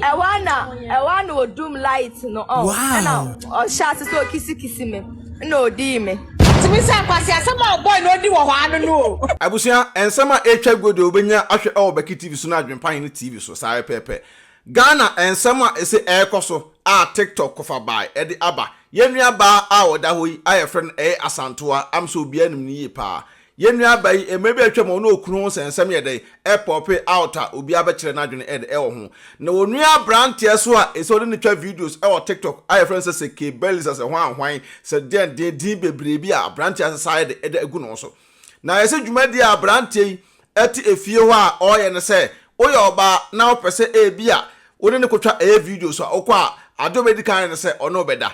Ewana odum light no na o shasi so kisi me na odi me timi say kwase asema boy no di wo ho anu no abusia ensema etwa gode obenya ahwe e BeckyTv so na AdwenepaheneTv TV so sai pepe Ghana ensema ese ekoso a TikTok kofa bai edi aba yenua ba a oda hoyi aye friend Asantewaa am so bia nim ni pa yenua ba yi emebe atwa mo na okunu sensem ye dey e pop out a obi abekire na adwene e ho na onua brand so a eso de twa videos e o TikTok aye friend say ke belly say hwan say den bebre bi a brand side e de agu no so na ese dwumadi a brand eti efie ho a oye ne say oye oba na opese e bia woni ne kotwa videos a okwa adobedi kan ne say ono beda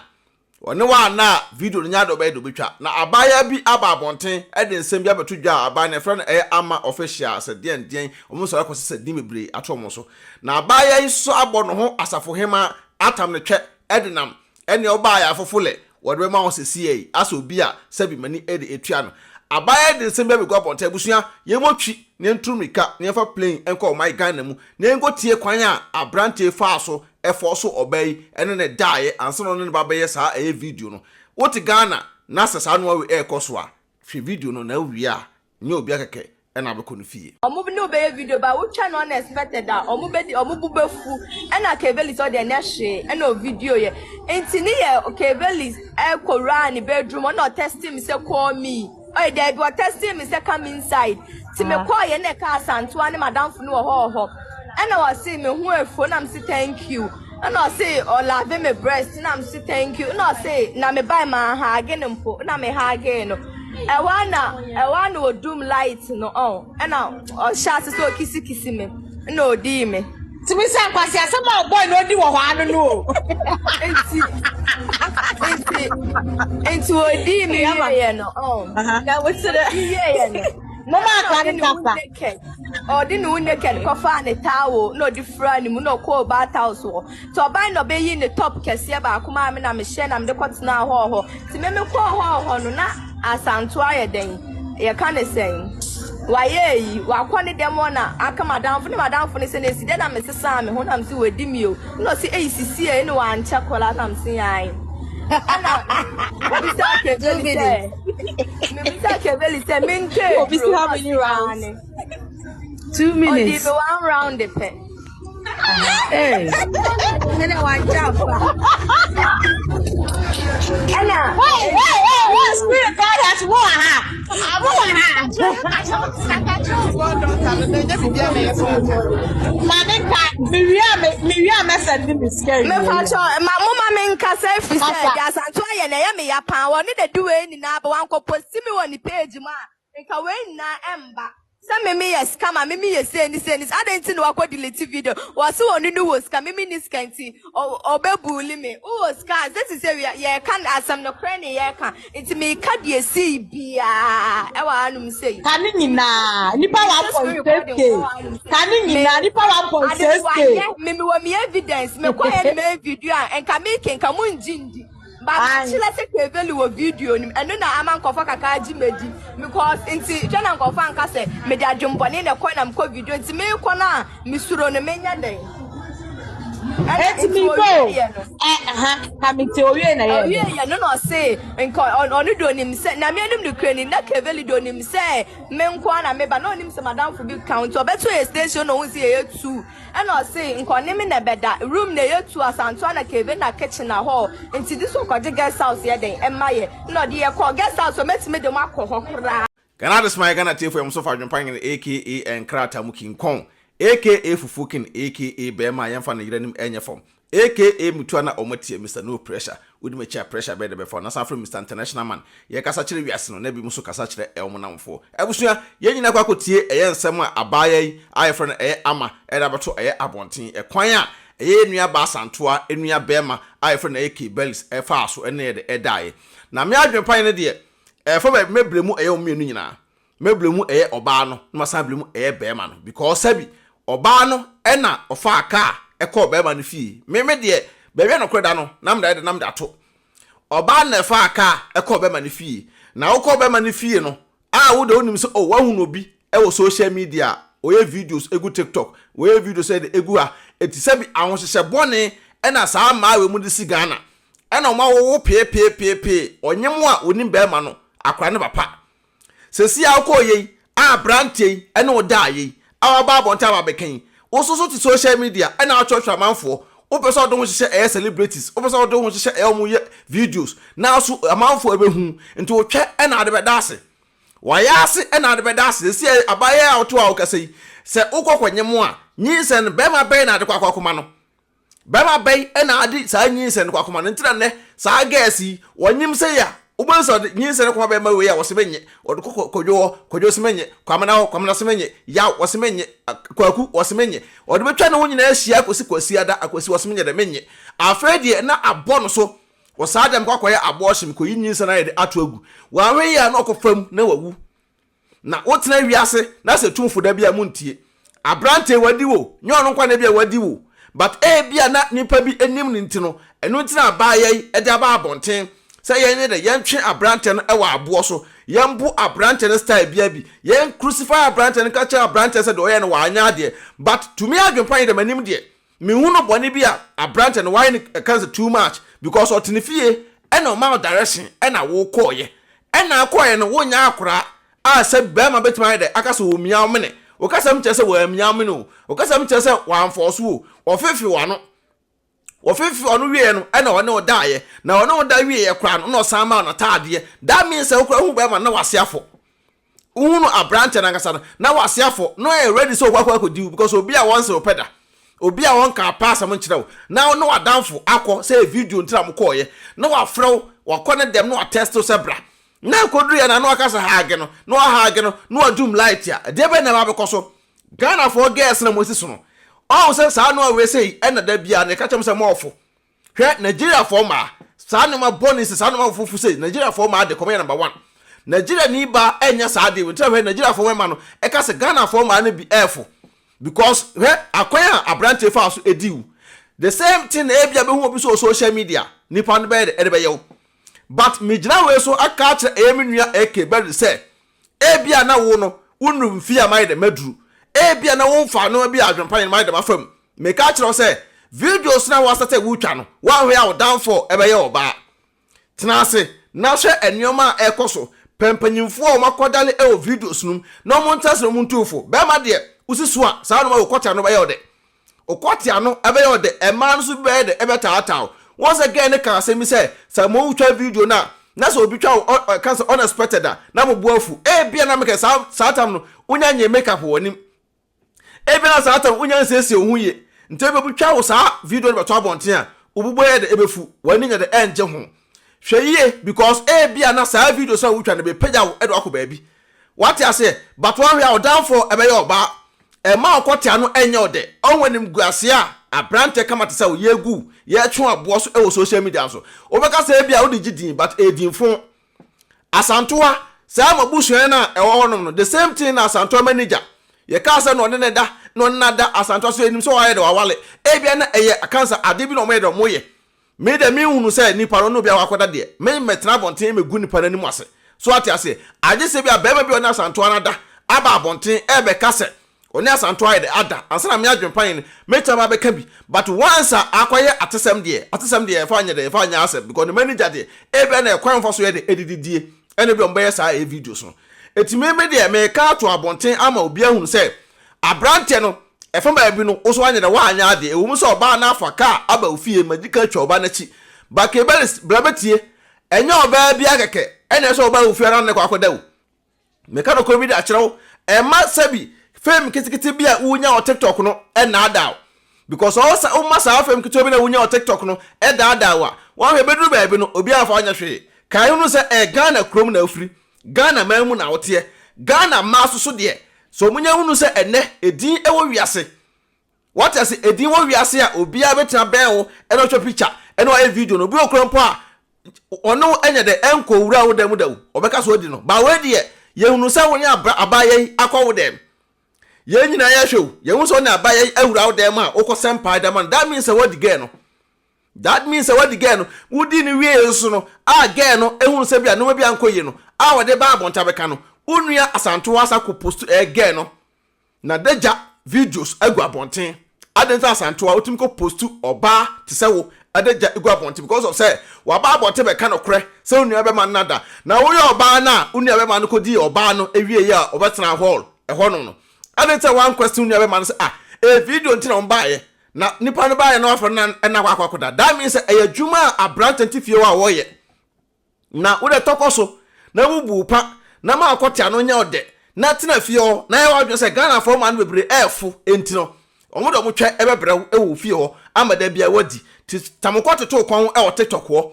one wa na video nya do bedo betwa na abaya bi ababonten e de nsem bi abeto dwa aba na friend ama official se den omo so akose se dimebre atomo so na abaya iso abo no ho asafo hema atam ne twe edinam ene oba ya afofole wode ma wo se sie aso bi a sabi mani e de etua no abaya de nsem bi abego abonten busua yemotwi ne ntumika ne fa plane enko my Ghana mu ne ngo tie kwan a abrante fa so eforso obey ene ne dae anso no ne babaye sa video no woti Ghana na sesa no we ekoso a hwe video no na wi a nye obi akeke ena abeko no fie omo bi no be video ba wo twa no unexpected a omo bubefu ena keveli so de na hwe ena video ye enti ni ye keveli ekora ni bedroom no testing me say call me oh they be testing me say come inside ti me call ye na ka Asantewaa ne madam fu no ho ena wa say me hu efo na me say thank you and I say or lave me breast and I'm say thank you and I say na me buy my hage mpo na me hage no I wanna odum light no and now shasi so kisi me no odi me timi say kwase asema boy no di wo ho anu no enti odi me ye no that was the no mama kwani kapa odi no naked kofa ne tawo no di frani mu no ko ba house wo to ban no be yi ne top kese ba kuma me na me share na me de kotena ho ti me ko ho no na Asantewaa ye den ye kan say waye yi wakone dem na aka madam fu ne se ne si de na me sesa me ho na me se wadi mi o no se sisi e ne wa ncha kola na me se yan ana Mr. Keveli say minke obisi how many rounds 2 minutes one round the pen hey nene wa jump ana hey spirit God has more ha Miriam message me scary me facho mama me nka say fi say Asantewaa ye na ye me ya pan wo ne de do we ni na ba wan ko post me woni page ma nka we na emba some me yes come me yes say this I didn't know what delete video was so only do was come me this kanti or be bully me who was cars this is area yeah can asam no cranny yeah can it me card ye see bia e wa anum say kan nyina nipa 1.6k kan nyina nipa 1.6k me wa me evidence me kwa me video and can make and come njindi but she let's say Keveli video and na aman kofa kaka ji meji because inti twana kofa nka say me da dwompone na kwa na mko video inti me kwa na misuro no menya den et me go kamite owie na ye no say nka onu do nim say na me anim de krani na Keveli do nim say me nko na me ba no nim say madam for big count obeto a station no say ye 2 and I say nko nim na beda room na ye 2 Asantewaa na Keveli na kitchen na hall inti this one kwaje guest house ye den emma ye no de ye call guest house so metime de makọ ho kra Ghana this my Ghana TV for so far AdwenepaheneTv aka Enkrata Mukin Kong aka Fufukin aka Bema Yamfa na Yiranim enye form aka Mutuana Omotie Mr No Pressure wodi me chair pressure be the before na san from Mr International Man ye kasa kire wiase no na bi muso kasa kire elmonamfo ebusua ye nyina kwa kotie eye nsem a abaya yi ayefre no eye ama era beto eye abonten ekwan a eye nua ba Asantewaa enua Bema ayefre no eke bells e fa so ene de edae na me AdwenepaheneTv de for me blemu eye omienu nyina me blemu eye oba no na san blemu eye Bema no because sabi oba no ena ofa aka ekọ Bema no fie me de bebe no kweda no nam da to oba na fa aka ekọ Bema no fie na okọ Bema no fie no a wo de onim so o wa hu no bi e wo social media oye videos egu TikTok oye videos e egu a eti se bi ahonhye bone na saa ma we mu de si Ghana na o ma wo pe onyem a onim be ma no akra ne papa sesi akoye a brante na o da ye awa ba bonta ba bekan wo so to social media na achọchọ amanfo o pese odon hye celebrities o pese odon hye omu ye videos na so amanfo ebehu nti o twa na ade bedase wayase na ade bedase sesi abaye a oto a o kase se ukokonyem a nyinsen be ma be na ade kwakoma no bema bay na adi sa nyinsen kwa kuma ntira ne sa gasi wonyim se ya ubanso nyinsen kwa bema we ya wosemenye kodwo semenye kwamana semenye ya wosemenye kwaku wosemenye ode betwa ne wonyina ahia kwasi ada akwasi wosemenye de menye afredi na abono so wosadem kwa koye abohim ko nyinsen na de ato agu wa hwe ya na okofam na wawu na wotena wiase na se tumfo da bia muntie abrante wadiwo nyono kwa na bia wadiwo but bia na nipa bi enim ni ntino eno ntina abaye e de aba abonten se ye ne de yentwe abrante no ewa abo so yembu abrante no style bia bi yen crucify abrante no ka cha abrante se de oye no wanya de but to me adwempan de manim de me hu no bone bia abrante no why can too much because otinifie e no ma direction e na wo koye e na koye no wonya akora a se be ma betima de aka so omia mene okasam chese wa amiam no okasam chese wa anfoso ofefi wano wie no na wone odaye na wone oda wie ye kra no sama na taade that means e okra hu be ma na wasiafo unu abrante na ngasa na wasiafo no e ready so kwakwa akodi because obi a once opeda obi a won ka pass am nkirew na no wadanfo akọ say video ntira m koye na wafrew wakone dem no test so bra na kodru ya na no akasa haage no no adum light ya de be na ma bekoso Ghana for girls na mosiso no o se sa no we say na da bia na ka chem se mo ofo hwe Nigeria for ma sa no ma bonus sa no ma fufu say Nigeria for ma de come number 1 Nigeria ni ba enya sa de we tell Nigeria for ma no e ka se Ghana for ma na bi efo because hwe akwanya abrante fa so ediu the same thing e bia be hu obi so social media nipa no be de be yew but mijina we so aka kire eminua ekebere say ebia na wo no unu mfia mai de maduru ebia na wo mfa no bia adwempan mai de mafam me ka kire say videos na wasate wutwa no wa hwe a down for ebe ye oba tenase na hwe enioma ekoso pempanyimfo o makodale e o videos num no montasre muntufo be ma de usisu a sa no ma okota no be ye ode okota no ebe ye ode e ma no so be de ebe taataw once again ka say me say samo utwa video na so obi twa cancer unexpected na mo buafu bia na make sa tam no unya nye makeup wonim bia na sa tam unya nsese ohuye nte be butwa wo sa video no beto abonten a obubo ye de ebefu wani nya de enje ho hweye because bia na sa video so utwa na be pagya wo edo akoba bi what you say but one we are down for ebe ye oba e ma okotia no enye ode onwenim guase a abrante kamata sa yegu ye twa abo so e social media so obeka sa bia wo digidin but edinfo Asantewaa sa mabusuan na e wo honom no the same thing na Asantewaa manager ye ka sa no ne da no nada Asantewaa so enim so wa ye de wawale bia na eye cancer ade bi no mo ye de mo ye me de me hunu say nipa no bia wakoda de me metena bonten me gu nipa nanim ase so ati ase aje se bia beba bia na Asantewaa na da aba bonten ebe kase oni Asantewaa de ada ansana me adwempan me tama be ka bi but once akoye atesem de fa anya ase because the manager de ebe na ekwan fo so ye de edididie ene bi ombe sa e video so etime me de me ka to abonten ama obi ahunu say abrante no efa ba bi no oso anya de wa anya ade ewum so oba na afa ka aba ofie magical twa oba na chi ba ke belis blabetie enya oba bi akeke ene so oba ofie na ne kwa akoda wo me ka no ko bi de akyerew e ma sabi fame kitikiti bia unya o TikTok no e na ada because also o masa fame kitito bi na unya o TikTok no e da ada wa hwe beduru ba bi no obi afa anya hwe kan hu no se e Ghana krom na afri Ghana mamu na wote Ghana maso so de so munya hu no se ene edin e wo wiase what is edin wo wiase a obi a betina ben wo e no twa picture e no e video no bi okrampo a ono enya de enko wura wo dem da wo obeka so odi no ba we de ye hu no se wonya abaye akọ wo dem ye nyina ya show ye hu so na abaye awura wo dem a okosem pa dem man that means what the girl no wudi ni wie so no a girl no ehun se bia no bia nkoye no a wode ba abonta beka no unua Asantewaa sa ko post girl no na deja videos egu abonten adenta Asantewaa otimi ko postu oba te se wo adeja egu abonten because of say wa ba abonten be ka no kre se onua be man nada na wo ye oba na onua be man no kodi oba no ewie ya obetena hall ho no adenta one question onua be man say video ntina on baaye na nipa no baaye no afro na akwakoda that means ayadwuma abrant fie wa wo ye na wo de tokoso na bubu pa na ma akotia no nya ode na tena fie ho na ye wadwe se Ghana for man bebre efo entino omodo mo twa ebebre ewo fie ho amada bia wadi tamokoto to kon e wo TikTok ho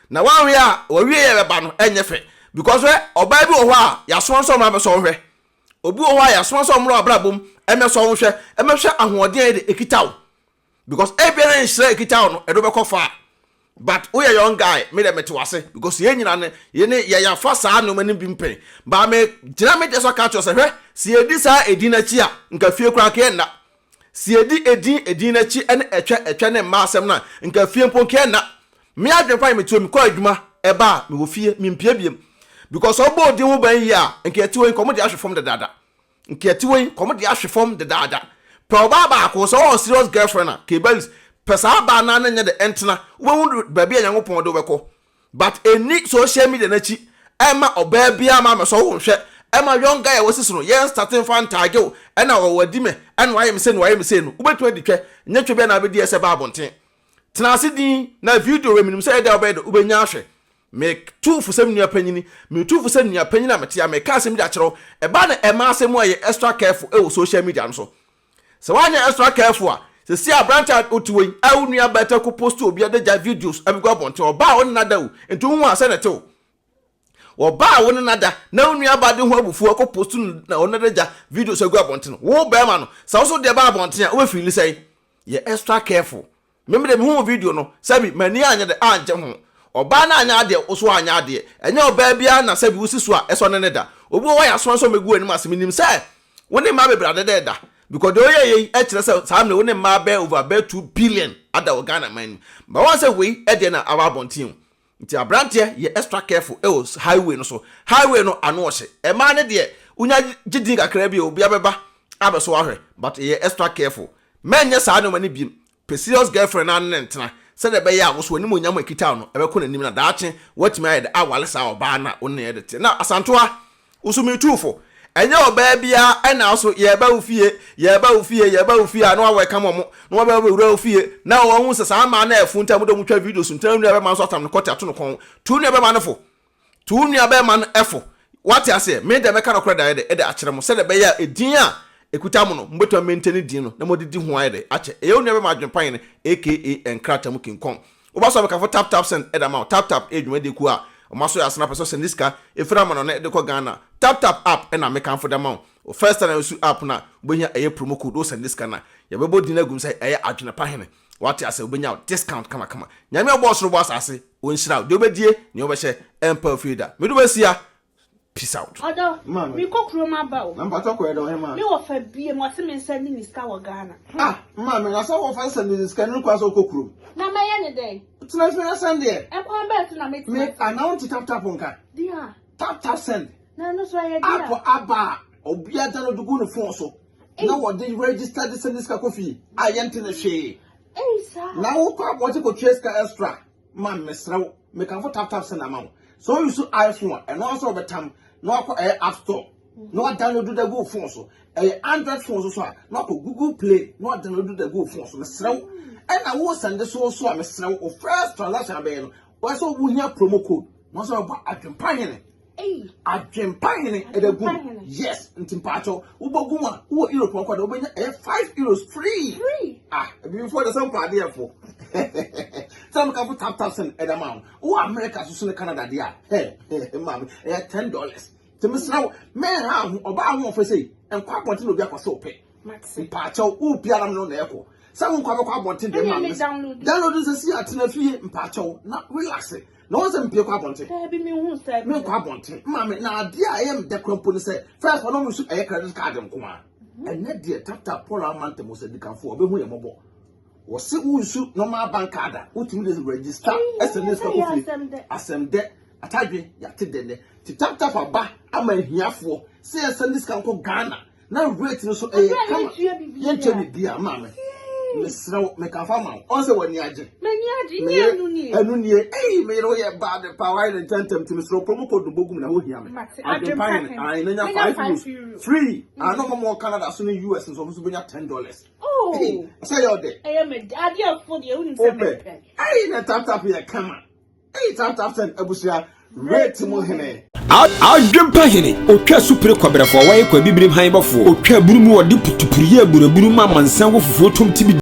na wanwe a wawie ye beba no enyefe because we oba bi wo ho a ya so ma be so hwe obi wo ho a ya so mro abrabom emeso ho hwe emehwe ahoden de ekitaw because ebia nhire ekitaw no edo be kofa but we a young guy me dem to wase because ye nyina ne ye ne ya fa saa no mani bi mpen ba me gina me deso ka cho se hwe si edi saa edi na chi a nka fie kura ke na si edi na chi ene etwa ne ma asem na nka fie mpo ke na me adwenpa me to me ko adwuma e ba me wo fie me mpia biem because obo di wo ban yi a nka eti wo komo di ahwe from the dada nka eti wo komo di ahwe from the dada pro ba ko so serious girlfriend na ke balis pesa ba na na nya de entena wo baby Nyankopon do beko but any social media na chi ema oba bia ma me so wo hwe ema young guy wo sisi no yen starting fan tag o ena wo wadi me ena wa yem se no wo betu aditwe nya twe bia na be di ese ba abonten tena ase din na video we minim se eda oba do ubenya ahwe me two for sem nua panyini me two for sem nua panyina metia me ka sem dia kyerɛw eba na ema asem aye extra careful e wo social media no so wanya extra careful a se si abranta otuwe awu nua beta ko post obi adeja videos abigo abonte oba won nada o ento hu ase na te o oba won nada na nua bade ho abufu ko post na on adeja videos agu abonte no wo ba ma no sa so de ba abonte a we feel say ye extra careful membe de hu video no sabi mani anya de anje ho oba na anya ade oso anya ade enya oba bia na sabi wusisu a eso ne da obi wo ya so megu anim aseminim say woni ma bebrade de da because the way e kire say sam na woni ma be over 2 billion ada Ghana man but one say we e de na our bontin nti abrantie ye extra careful e o highway no so highway no ano hye e ma ne de unya gidin kakra bi obi abeba abeso ahwe but ye extra careful menye sa no mani bi serious girlfriend na ntena se de be ya wo so ni mo nyam ekita no e be ko nanim na daache watimi ayede awale sa oba na woni ye de na Asantewaa usumi tufo enye oba bia ena also ye ba ufie na wa ka mo na ba wura ufie na wo hu se sa ma na efu ntam do mutwa videos ntam nu be ma so atam no kote ato no kon tu nu be ma no fo tu nu be ma no efo what I say me de me ka no kra da ye de akere mo se de be ya edin a ekuta mo no mbeto maintain din no na mo didi ho ayede ache e onu be ma adwenpan ne aka enkrata mu kinkon wo ba so be ka fo tap send eda ma tap edwuma de ku a maso ya snap so send this car efra mo no na de ko Ghana tap app na make am for them o first time you app na obenya eye promo code o send this car na ya bebo dinagum say eye AdwenepaHene what you say obenya discount kama nyame boss ro boss ase o nhira de obedie ne obehye empire feeder me do basia peace out odo mi kokro ma ba o na mpato ko edo he ma mi wo fa bie mo se me send ni ska wo Ghana ma me na so wo fa send ni ska ni kwa so kokro na ma ye ne dey tuna fi send there e kwa bet na me announce tap nka dia tap send na no so ye dia apo aba obi adano dugu no phone so na wo dey register this send this ka kofi ayente na hwe sir na wo kwa bo ko trace ka extra ma mesra me kan for tap send amount so you so iPhone and also betam no akọ app store no download the go phone so Android phone so no akọ Google Play no download the go phone so mesra and I will send this so mesra o first transaction be no wo so wo hia promo code no so ba AdwenepaHene AdwenepaHene edagu yes ntimpacho uboguma wo Europe nko da obenya 5 euros free before the some party for some can tap send edamount wo America so ne Canada dia mama $10 to miss now man ha oba ho for say enko aponte no bi akwaso pe mpacho wo biara no na eko some nkwa be kwa aponte dem ma download this see atena fie mpacho na relax no one say mpie kwa aponte bi mi hu say me kwa aponte mama na ade a am de krompo ni say first one no so credit card nko a ene de tap Paul amante mo say dikanfo obehu ye mobo wo se unsu normal bank card utimi dey register SMS ka kofi asem de atadwe ya te de ti tap aba ama hiafo say send this kan ko Ghana Now rate no so come yen bia mama mesra me ka fa ma on se wani age enu nie me ro ye bad power and tentem to mesro promo code bogum na ho hia me adwenepahen I nanya 5 free I no more Canada so in US so so benya $10 oh say your day me ade afo de uni se me na tap here come tap send abusia rate mo hene Adwenepahene otwa supre kwabrafo waye kwa bibrim han bafo otwa burumu wode putupuriye buraburu ma mansan wo fufuo tom tibi